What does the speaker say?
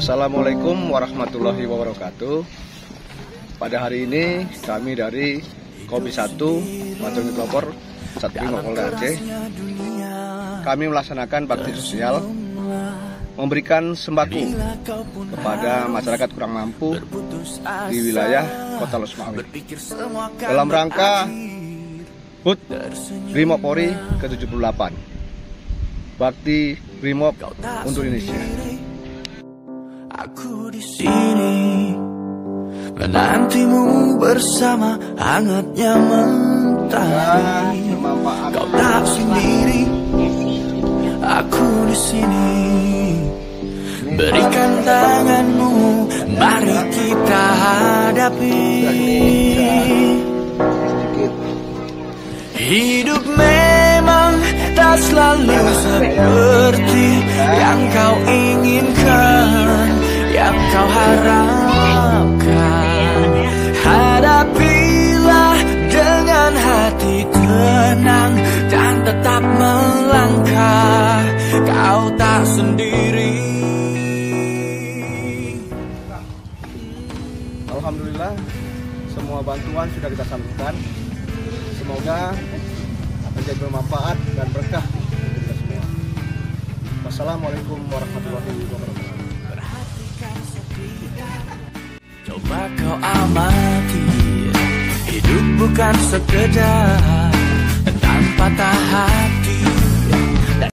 Assalamualaikum warahmatullahi wabarakatuh. Pada hari ini kami dari Kopi 1 Patroli Pelopor Satrimo Polda Aceh, kami melaksanakan bakti sosial memberikan sembako kepada masyarakat kurang mampu di wilayah Kota Losmawi dalam rangka HUT Brimob Polri ke-78 Bakti Brimob untuk Indonesia. Aku di sini menantimu bersama hangatnya mentari. Kau tak sendiri, aku di sini. Berikan tanganmu, mari kita hadapi. Hidup memang tak selalu seperti yang kau inginkan, yang kau harapkan. Hadapilah dengan hati tenang dan tetap melangkah. Kau tak sendiri. Alhamdulillah, semua bantuan sudah kita salurkan. Semoga menjadi bermanfaat dan berkah untuk kita semua. Wassalamualaikum warahmatullahi wabarakatuh. Coba kau amati, hidup bukan sekedar tanpa hati.